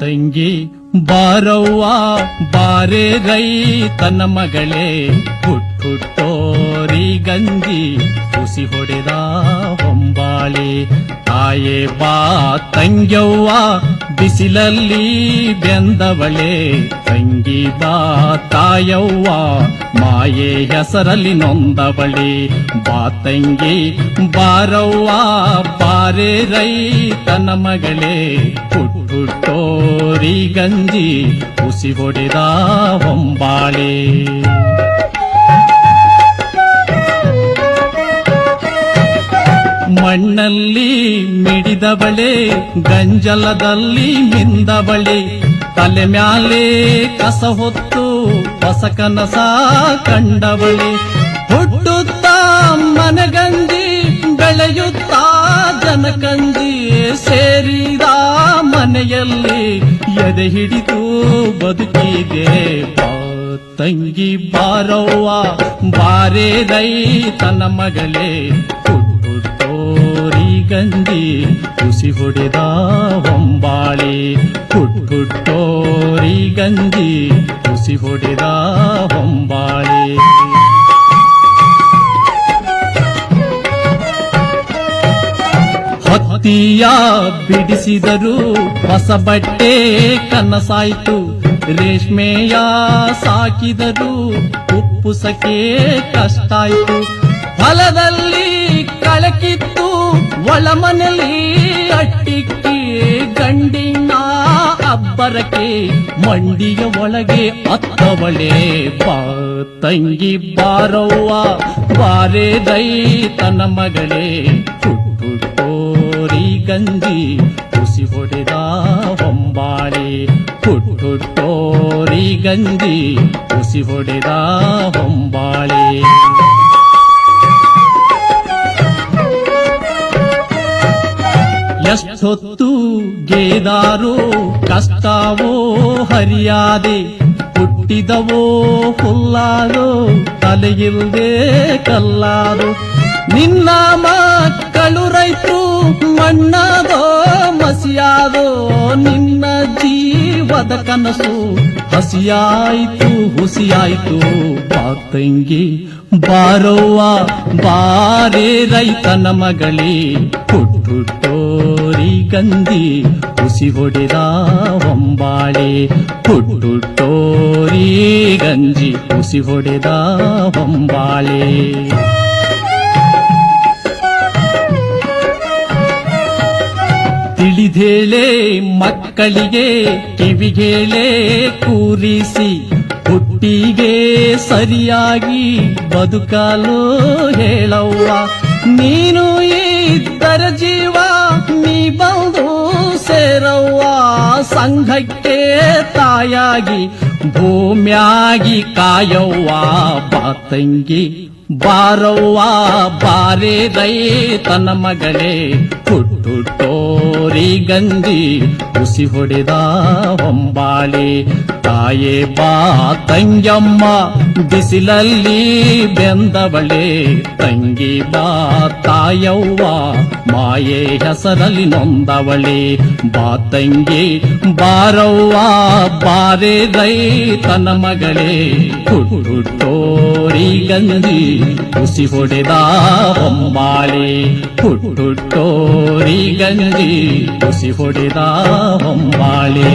ತಂಗಿ ಬಾರವ್ವ ಬಾರೆ ರೈತನ ಮಗಳೇ ಹುಟ್ಟುಟ್ಟೋರಿ ಗಂಜಿ ಹುಸಿ ಹೊಡೆದ ಹೊಂಬಾಳೆ ತಾಯೇ ಬಾ ತಂಗ್ಯವ್ವ ಬಿಸಿಲಲ್ಲಿ ಬೆಂದವಳೆ ತಂಗಿ ಬಾ ತಾಯವ್ವ ಮಾಯೆ ಹೆಸರಲ್ಲಿ ನೊಂದವಳೆ ಬಾ ತಂಗಿ ಬಾರವ್ವ ಬಾರೆ ರೈತನ ಮಗಳೇ ಹುಟ್ಟುಟ್ಟೋರಿ ಗಂಜಿ ಹುಸಿ ಹೊಡೆದ ಹೊಂಬಾಳೆ ಮಣ್ಣಲ್ಲಿ ಮಿಡಿದವಳೆ ಗಂಜಲದಲ್ಲಿ ಮಿಂದವಳೆ ತಲೆ ಮ್ಯಾಲೆ ಕಸ ಹೊತ್ತು ಹೊಸ ಕನಸ ಕಂಡವಳೆ ಹುಟ್ಟುತ್ತಾ ಮನಗಂಜಿ ಬೆಳೆಯುತ್ತಾ ಜನಕಂಜಿ ಸೇರಿದ ಮನೆಯಲ್ಲಿ ಎದೆ ಹಿಡಿದು ಬದುಕಿಗೆ ತಂಗಿ ಬಾರವ್ವ ಬಾರೆ ರೈತನ ಮಗಳೇ ಹುಟ್ಟುಟ್ಟೋರಿ ಗಂಜಿ ಹುಸಿ ಹೊಡೆದ ಹೊಂಬಾಳೆ ಹುಟ್ಟುಟ್ಟೋರಿ ಗಂಜಿ ಹುಸಿ ಹೊಡೆದ ಹೊಂಬಾಳೆ ಹತ್ತಿಯ ಬಿಡಿಸಿದರು ಹೊಸ ಬಟ್ಟೆ ಕನಸಾಯ್ತು ರೇಷ್ಮೆಯ ಸಾಕಿದರು ಉಪ್ಪುಸಕ್ಕೆ ಕಷ್ಟಾಯ್ತು ಹೊಲದಲ್ಲಿ ಕಳಕಿತ್ತು ಒಳಮನೆಯಲ್ಲಿ ಅಟ್ಟಿಕ್ಕಿ ಗಂಡಿನ ಅಬ್ಬರಕ್ಕೆ ಮಂಡಿಯ ಒಳಗೆ ಅತ್ತವಳೆ ಬಾ ತಂಗಿ ಬಾರವ್ವ ಬಾರೆ ರೈತನ ಮಗಳೇ ಹುಟ್ಟುಟ್ಟೋರಿ ಗಂಜಿ ಹುಸಿ ಹೊಡೆದ ಹೊಂಬಾಳೆ ಹುಟ್ಟುಟ್ಟೋರಿ ಗಂಜಿ ಹುಸಿ ಹೊಡೆದ ಹೊಂಬಾಳೆ ಎಷ್ಟೊತ್ತು ಗೇದಾರೋ ಕಷ್ಟವೋ ಹರಿಯಾದೆ ಹುಟ್ಟಿದವೋ ಹುಲ್ಲಾದೋ ತಲೆಯಿಲ್ದೆ ಕಲ್ಲಾದೋ ನಿನ್ನ ಮಕ್ಕಳು ರೈತರು ಮಣ್ಣಾದೋ ಮಸಿಯಾದೋ ನಿನ್ನ ಜೀವದ ಕನಸು ಹಸಿಯಾಯ್ತು ಹುಸಿಯಾಯ್ತು ಬಾ ತಂಗಿ ಬಾರವ್ವ ಬಾರೆ ರೈತನ ಮಗಳೇ ಹುಟ್ಟುಟ್ಟೋರಿ ಗಂಜಿ ಹುಸಿ ಹೊಡೆದ ಹೊಂಬಾಳೆ ಹುಟ್ಟುಟ್ಟೋರಿ ಗಂಜಿ ಹುಸಿ ಹೊಡೆದ ಹೊಂಬಾಳೆ ತಿಳಿದೇಳೆ ಮಕ್ಕಳಿಗೆ ಕಿವಿಗೇಳೆ ಕೂರಿಸಿ ಹುಟ್ಟಿಗೆ ಸರಿಯಾಗಿ ಬದುಕಲು ಹೇಳವ್ವ ನೀನು ಇದ್ದರ ಜೀವ ನೀ ಬಂದು ಸೇರವ್ವ ಸಂಘಕ್ಕೆ ತಾಯಾಗಿ ಭೂಮ್ಯಾಗಿ ಕಾಯವ್ವ ಬಾ ತಂಗಿ ಬಾರವ್ವ ಬಾರೆ ರೈತನ ಮಗಳೇ ಹುಟ್ಟುಟ್ಟೋರಿ ಗಂಜಿ ಹುಸಿ ಹೊಡೆದ ಹೊಂಬಾಳೆ ತಾಯೇ ಬಾ ತಂಗ್ಯಮ್ಮ ಬಿಸಿಲಲ್ಲಿ ಬೆಂದವಳೆ ತಂಗಿ ಬಾ ತಾಯವ್ವ ಮಾಯೆ ಹೆಸರಲ್ಲಿ ನೊಂದವಳೆ ಬಾ ತಂಗಿ ಬಾರವ್ವ ಬಾರೆ ರೈತನ ಮಗಳೇ ಹುಟ್ಟುಟ್ಟೋರಿ ಗಂಜಿ ಹುಸಿ ಹೊಡೆದ ಹೊಂಬಾಳೆ ಹುಟ್ಟುಟ್ಟೋರಿ ಗಂಜಿ ಹುಸಿ ಹೊಡೆದ ಹೊಂಬಾಳೆ